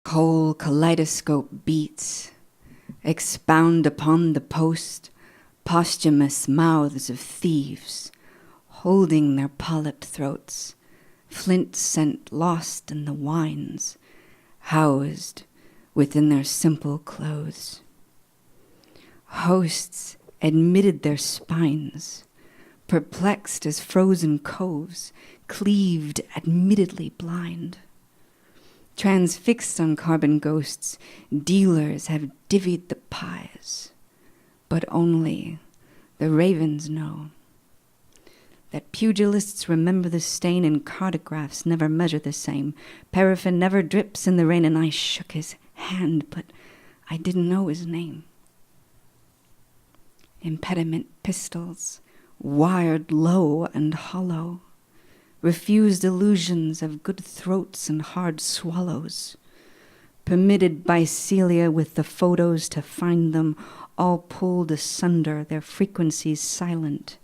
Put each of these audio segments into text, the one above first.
Coal kaleidoscope beats expound upon the post posthumous mouths of thieves, holding their polyped throats, flint scent lost in the wines, housed within their simple clothes. Hosts admitted their spines, perplexed as frozen coves, cleaved admittedly blind. Transfixed on carbon ghosts, dealers have divvied the pies, but only the ravens know that pugilists remember the stain and cartographs never measure the same. Paraffin never drips in the rain, and I shook his hand, but I didn't know his name. Impediment pistols, wired low and hollow, refused illusions of good throats and hard swallows, permitted by Celia with the photos to find them, all pulled asunder, their frequencies silent,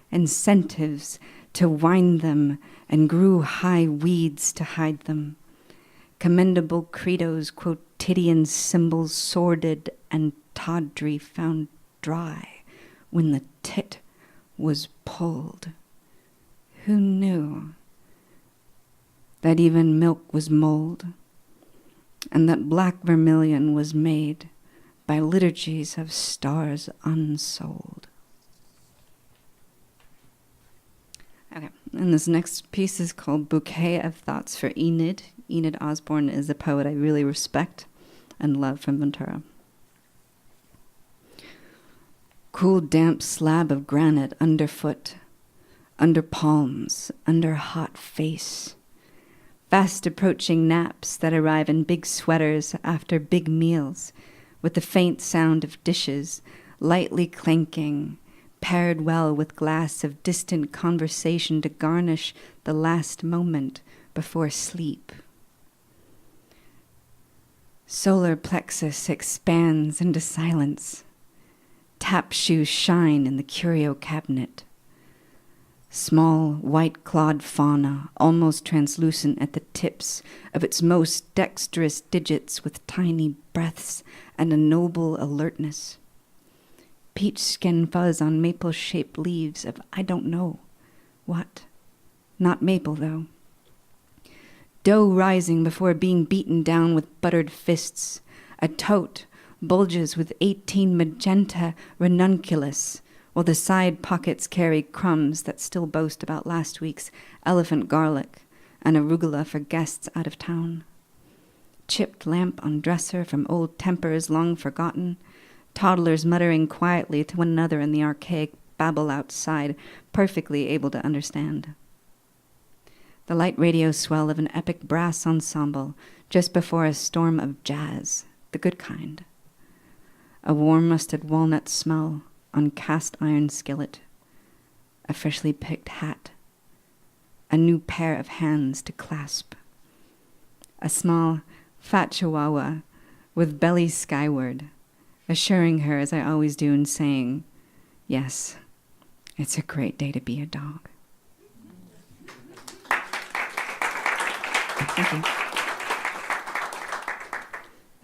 incentives to wind them, and grew high weeds to hide them, commendable credos, quotidian symbols, sordid and tawdry, found dry when the tit was pulled. Who knew that even milk was mold, and that black vermilion was made by liturgies of stars unsold? Okay, and this next piece is called Bouquet of Thoughts for Enid. Enid Osborne is a poet I really respect and love from Ventura. Cool, damp slab of granite underfoot, under palms, under hot face. Fast approaching naps that arrive in big sweaters after big meals, with the faint sound of dishes lightly clanking, paired well with glass of distant conversation to garnish the last moment before sleep. Solar plexus expands into silence. Tap shoes shine in the curio cabinet. Small, white-clawed fauna, almost translucent at the tips of its most dexterous digits, with tiny breaths and a noble alertness. Peach skin fuzz on maple-shaped leaves of I don't know what. Not maple, though. Dough rising before being beaten down with buttered fists. A tote bulges with 18 magenta ranunculus, while the side pockets carry crumbs that still boast about last week's elephant garlic and arugula for guests out of town. Chipped lamp on dresser from old tempers long forgotten, toddlers muttering quietly to one another in the archaic babble outside, perfectly able to understand. The light radio swell of an epic brass ensemble just before a storm of jazz, the good kind. A warm musted walnut smell on cast iron skillet, a freshly picked hat, a new pair of hands to clasp, a small, fat chihuahua with belly skyward, assuring her, as I always do, and saying, yes, it's a great day to be a dog. Thank you.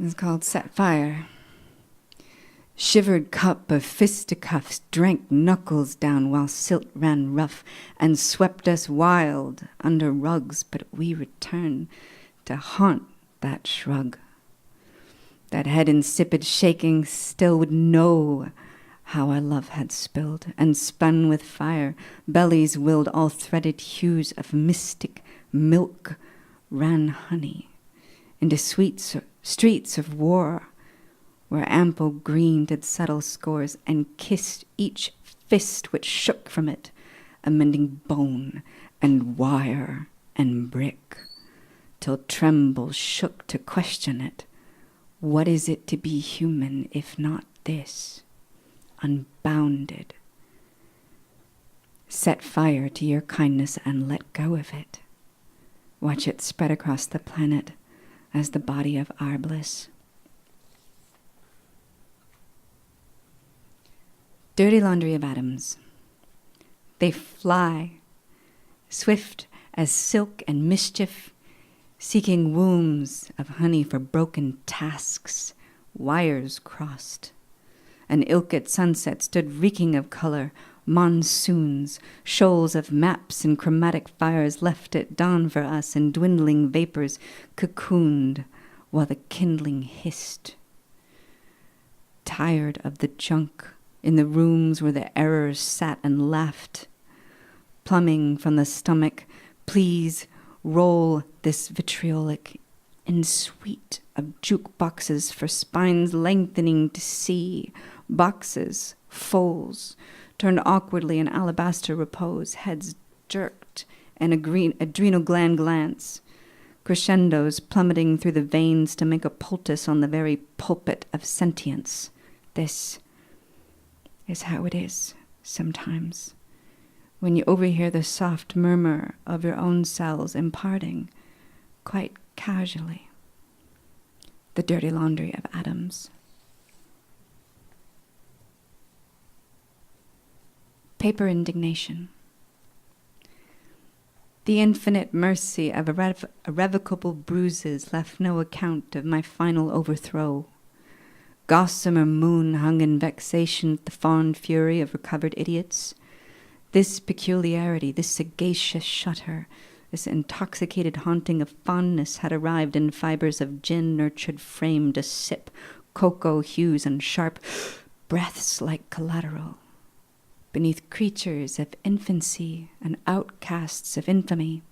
It's called Set Fire. Shivered cup of fisticuffs drank knuckles down while silt ran rough and swept us wild under rugs, but we return to haunt that shrug. That head insipid shaking still would know how our love had spilled and spun with fire. Bellies willed all threaded hues of mystic milk ran honey into sweet streets of war, where ample green did settle scores and kissed each fist which shook from it, amending bone and wire and brick, till tremble shook to question it. What is it to be human if not this, unbounded? Set fire to your kindness and let go of it. Watch it spread across the planet as the body of our bliss. Dirty laundry of atoms. They fly, swift as silk and mischief, seeking wombs of honey for broken tasks, wires crossed. An ilk-at sunset stood reeking of color, monsoons, shoals of maps and chromatic fires left at dawn for us, and dwindling vapors cocooned while the kindling hissed. Tired of the junk in the rooms where the errors sat and laughed, plumbing from the stomach, please roll this vitriolic in suite of jukeboxes for spines lengthening to see, boxes, foals, turned awkwardly in alabaster repose, heads jerked, an adrenal gland glance, crescendos plummeting through the veins to make a poultice on the very pulpit of sentience. This is how it is sometimes, when you overhear the soft murmur of your own cells imparting, quite casually, the dirty laundry of atoms. Paper indignation. The infinite mercy of irrevocable bruises left no account of my final overthrow. Gossamer moon hung in vexation at the fond fury of recovered idiots. This peculiarity, this sagacious shudder, this intoxicated haunting of fondness had arrived in fibers of gin-nurtured frame to sip cocoa hues and sharp breaths like collateral. Beneath creatures of infancy and outcasts of infamy,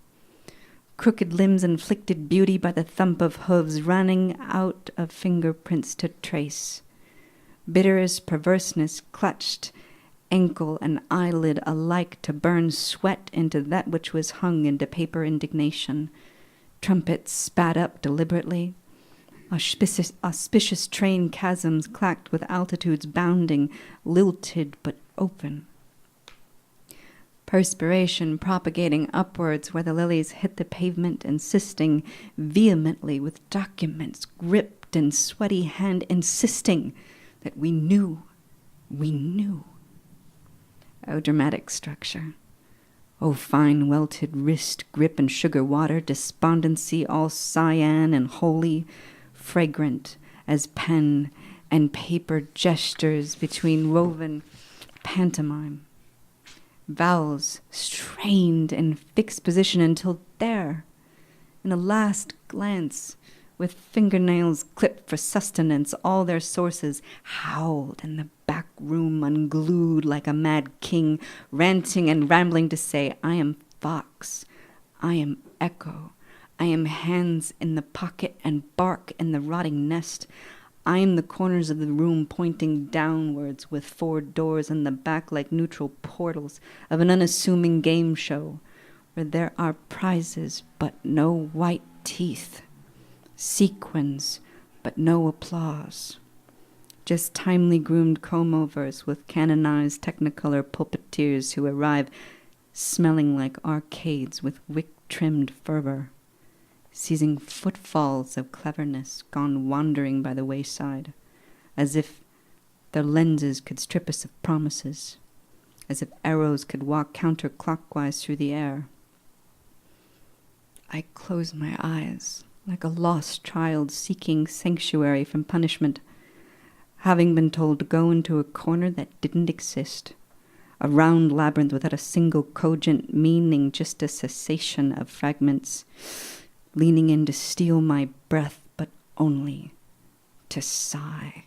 crooked limbs inflicted beauty by the thump of hooves running out of fingerprints to trace. Bitterest perverseness clutched ankle and eyelid alike to burn sweat into that which was hung into paper indignation. Trumpets spat up deliberately. Auspicious train chasms clacked with altitudes bounding, lilted but open. Perspiration propagating upwards where the lilies hit the pavement, insisting vehemently with documents gripped in sweaty hand, insisting that we knew. O dramatic structure. O fine welted wrist grip and sugar water, despondency all cyan and holy, fragrant as pen and paper gestures between woven pantomime. Vowels strained in fixed position until there, in a last glance, with fingernails clipped for sustenance, all their sources howled in the back room, unglued like a mad king, ranting and rambling to say, I am fox, I am echo, I am hands in the pocket and bark in the rotting nest. I am the corners of the room pointing downwards with 4 doors in the back like neutral portals of an unassuming game show where there are prizes but no white teeth, sequins but no applause, just timely groomed comb-overs with canonized technicolor pulpiteers who arrive smelling like arcades with wick-trimmed fervor, seizing footfalls of cleverness gone wandering by the wayside, as if their lenses could strip us of promises, as if arrows could walk counterclockwise through the air. I close my eyes like a lost child seeking sanctuary from punishment, having been told to go into a corner that didn't exist, a round labyrinth without a single cogent meaning, just a cessation of fragments, leaning in to steal my breath, but only to sigh.